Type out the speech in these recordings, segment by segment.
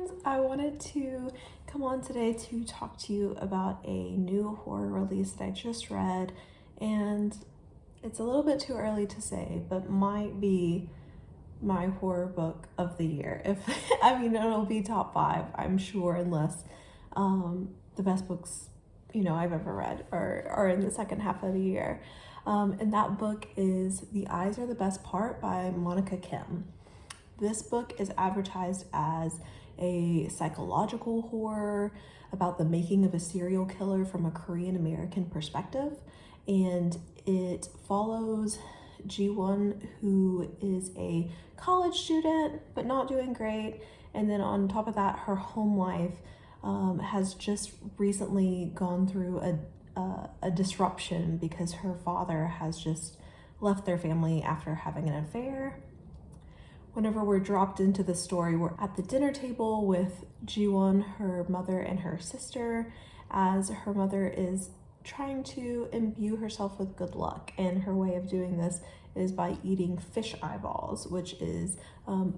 friends, I wanted to come on today to talk to you about a new horror release that I just read, and it's a little bit too early to say, but might be my horror book of the year. If I mean, it'll be top 5, I'm sure, unless the best books I've ever read are in the second half of the year. And that book is The Eyes Are the Best Part by Monika Kim. This book is advertised as a psychological horror about the making of a serial killer from a Korean American perspective, and it follows Ji-won, who is a college student but not doing great, and then on top of that, her home life has just recently gone through a disruption because her father has just left their family after having an affair. Whenever we're dropped into the story, we're at the dinner table with Ji-won, her mother, and her sister, as her mother is trying to imbue herself with good luck, and her way of doing this is by eating fish eyeballs, which is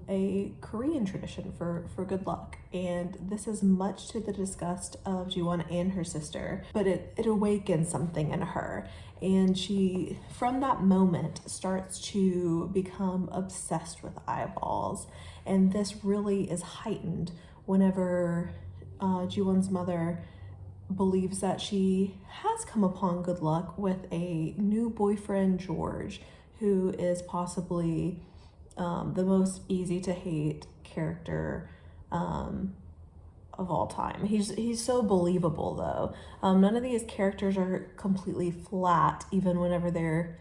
a Korean tradition for good luck. And this is much to the disgust of Ji-won and her sister, but it awakens something in her, and she, from that moment, starts to become obsessed with eyeballs. And this really is heightened whenever Ji-won's mother believes that she has come upon good luck with a new boyfriend, George, who is possibly the most easy to hate character of all time. He's so believable, though. None of these characters are completely flat, even whenever they're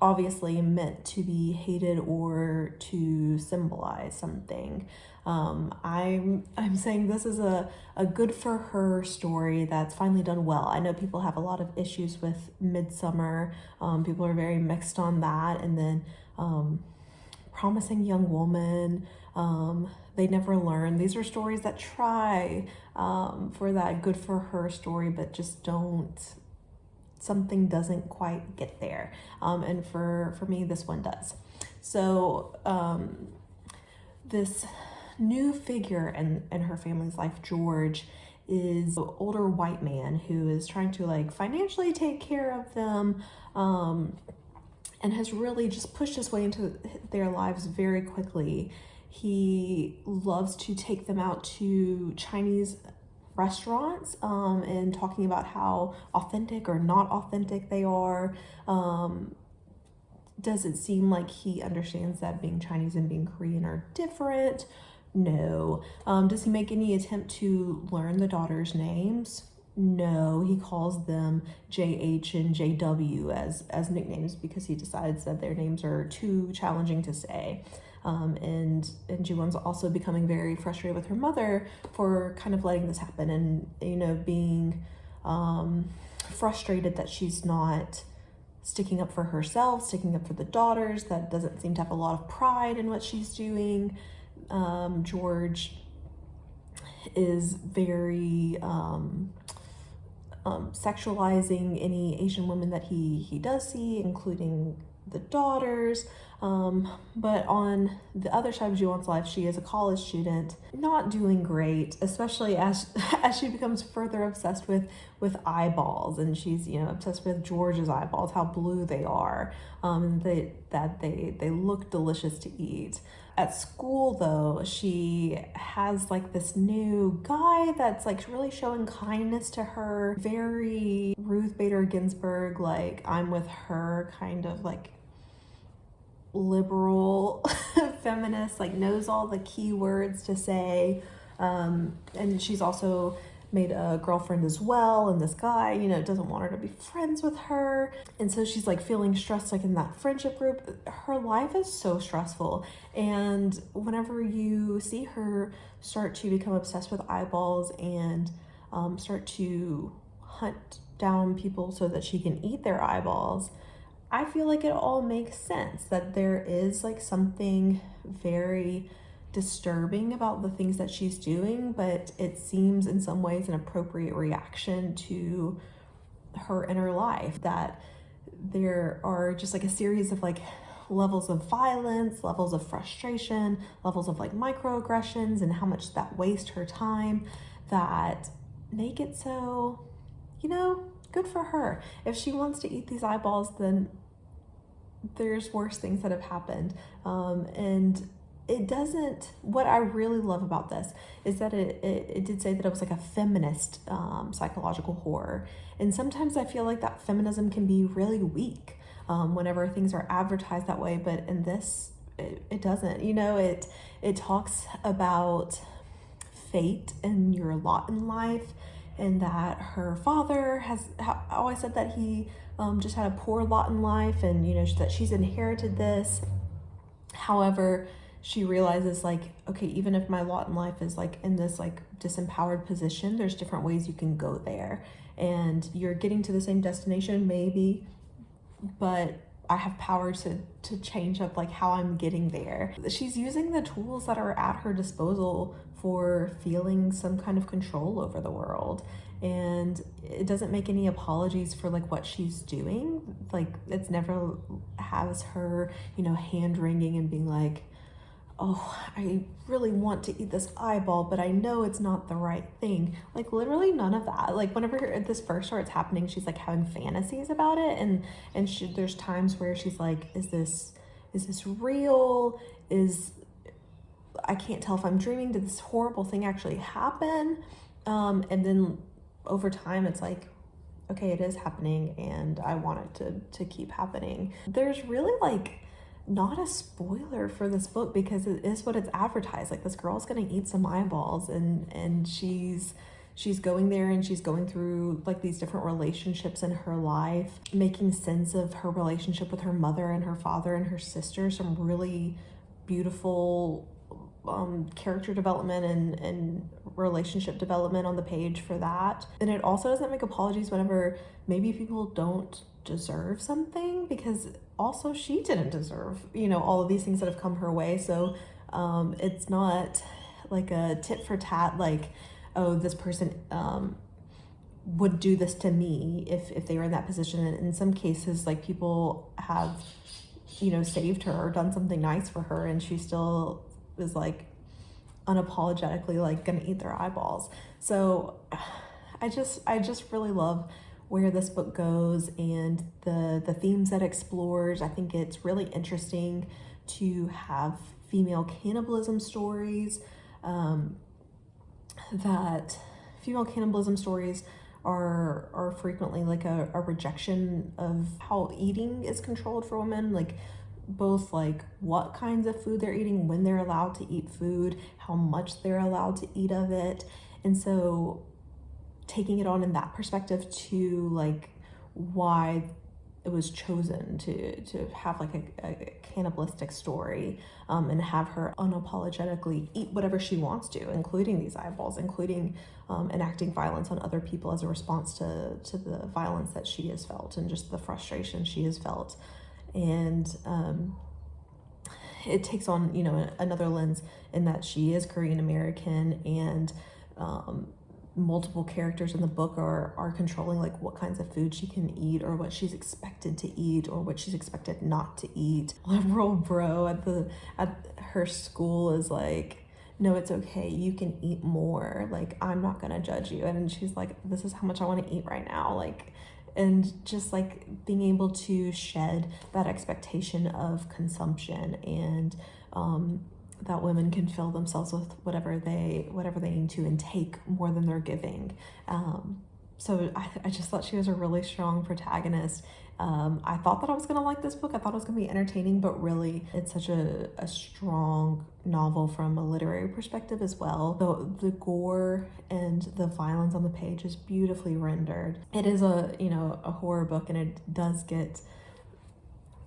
obviously meant to be hated or to symbolize something. I'm saying this is a good for her story that's finally done well. I know people have a lot of issues with Midsummer. People are very mixed on that. And then Promising Young Woman, They Never Learn. These are stories that try for that good for her story, but just something doesn't quite get there. And for me, this one does. So this new figure in her family's life, George, is an older white man who is trying to financially take care of them, and has really just pushed his way into their lives very quickly. He loves to take them out to Chinese restaurants and talking about how authentic or not authentic they are. Does it seem like he understands that being Chinese and being Korean are different? No. Does he make any attempt to learn the daughters' names? No. He calls them JH and JW as nicknames because he decides that their names are too challenging to say. And Ji-won's also becoming very frustrated with her mother for kind of letting this happen, and being frustrated that she's not sticking up for herself, sticking up for the daughters, that doesn't seem to have a lot of pride in what she's doing. George is very sexualizing any Asian women that he does see, including the daughters. But on the other side of Ji-won's life, she is a college student, not doing great, especially as she becomes further obsessed with eyeballs, and she's obsessed with George's eyeballs, how blue they are, that they look delicious to eat. At school, though, she has this new guy that's really showing kindness to her, very Ruth Bader Ginsburg, I'm with her kind of liberal feminist, knows all the key words to say. And she's also made a girlfriend as well, and this guy doesn't want her to be friends with her, and so she's feeling stressed in that friendship group. Her life is so stressful, and whenever you see her start to become obsessed with eyeballs and start to hunt down people so that she can eat their eyeballs, I feel like it all makes sense, that there is something very disturbing about the things that she's doing, but it seems in some ways an appropriate reaction to her inner life, that there are just a series of levels of violence, levels of frustration, levels of like microaggressions, and how much that waste her time that make it so, you know, good for her. If she wants to eat these eyeballs, then there's worse things that have happened. And it doesn't, what I really love about this is that it did say that it was like a feminist psychological horror. And sometimes I feel like that feminism can be really weak whenever things are advertised that way. But in this, it doesn't. You know, it talks about fate and your lot in life, and that her father has always said that he just had a poor lot in life, and, you know, that she's inherited this. However, she realizes, like, okay, even if my lot in life is like in this like disempowered position, there's different ways you can go there, and you're getting to the same destination maybe, but I have power to change up like how I'm getting there. She's using the tools that are at her disposal for feeling some kind of control over the world. And it doesn't make any apologies for like what she's doing. Like, it's never has her, you know, hand wringing and being like, oh, I really want to eat this eyeball, but I know it's not the right thing. Like, literally none of that. Like, whenever this first starts happening, she's like having fantasies about it, and there's times where she's like, is this real? I can't tell if I'm dreaming. Did this horrible thing actually happen? And then over time, it's like, okay, it is happening, and I want it to keep happening. There's really like not a spoiler for this book, because it is what it's advertised. Like, this girl's gonna eat some eyeballs, and she's going there, and she's going through like these different relationships in her life, making sense of her relationship with her mother and her father and her sister. Some really beautiful character development and relationship development on the page for that. And it also doesn't make apologies whenever maybe people don't deserve something, because also she didn't deserve, you know, all of these things that have come her way. So it's not like a tit for tat, like, oh, this person would do this to me if they were in that position. And in some cases, like, people have, you know, saved her or done something nice for her, and she still is like unapologetically like gonna eat their eyeballs. So I just really love where this book goes and the themes that it explores. I think it's really interesting to have female cannibalism stories. That female cannibalism stories are frequently like a rejection of how eating is controlled for women, like both like what kinds of food they're eating, when they're allowed to eat food, how much they're allowed to eat of it. And so taking it on in that perspective to like why it was chosen to have like a cannibalistic story, and have her unapologetically eat whatever she wants to, including these eyeballs, including enacting violence on other people as a response to the violence that she has felt and just the frustration she has felt. And it takes on, you know, another lens in that she is Korean American, and multiple characters in the book are controlling like what kinds of food she can eat, or what she's expected to eat, or what she's expected not to eat. Liberal bro at her school is like, no, it's okay, you can eat more, like, I'm not gonna judge you. And she's like, this is how much I want to eat right now, like. And just like being able to shed that expectation of consumption, and that women can fill themselves with whatever they need to, and take more than they're giving. So I just thought she was a really strong protagonist. I thought that I was gonna like this book. I thought it was gonna be entertaining, but really it's such a strong novel from a literary perspective as well. The gore and the violence on the page is beautifully rendered. It is a horror book, and it does get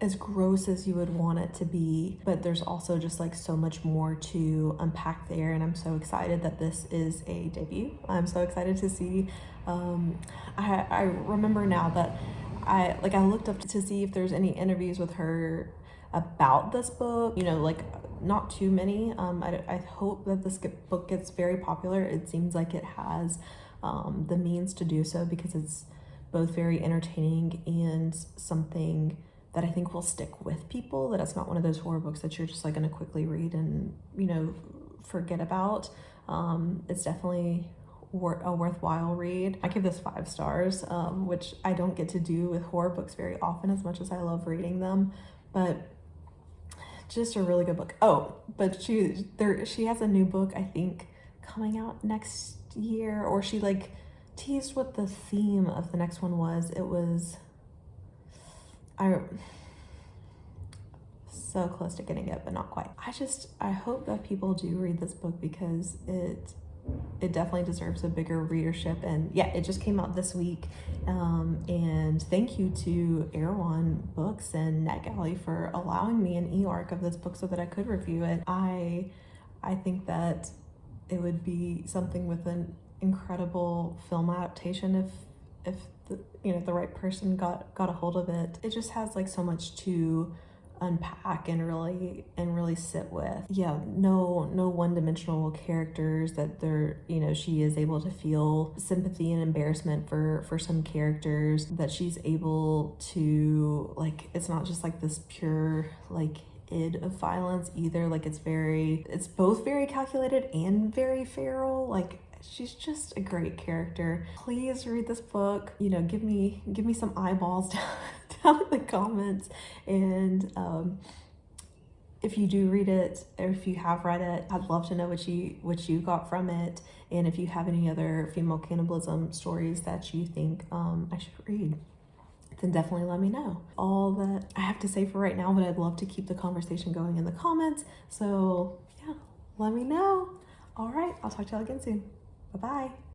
as gross as you would want it to be, but there's also just like so much more to unpack there, and I'm so excited that this is a debut. I'm so excited to see. I remember now that I looked up to see if there's any interviews with her about this book, you know, like not too many. I hope that this book gets very popular. It seems like it has the means to do so, because it's both very entertaining and something that I think will stick with people, that it's not one of those horror books that you're just like going to quickly read and, you know, forget about. It's definitely a worthwhile read. I give this 5 stars, which I don't get to do with horror books very often, as much as I love reading them, but just a really good book. Oh, but she has a new book, I think, coming out next year, or she like teased what the theme of the next one was. It was, so close to getting it, but not quite. I hope that people do read this book, because it definitely deserves a bigger readership. And yeah, it just came out this week. And thank you to Erewhon Books and NetGalley for allowing me an e-arc of this book so that I could review it. I think that it would be something with an incredible film adaptation if the right person got a hold of it. It just has like so much to unpack and really sit with. Yeah, no one-dimensional characters, that she is able to feel sympathy and embarrassment for some characters, that she's able to, like, it's not just like this pure like id of violence either. Like it's both very calculated and very feral. Like she's just a great character. Please read this book. Give me some eyeballs down in the comments. And if you do read it, or if you have read it, I'd love to know what you got from it. And if you have any other female cannibalism stories that you think I should read, then definitely let me know. All that I have to say for right now, but I'd love to keep the conversation going in the comments. So yeah, let me know. All right, I'll talk to y'all again soon. Bye-bye.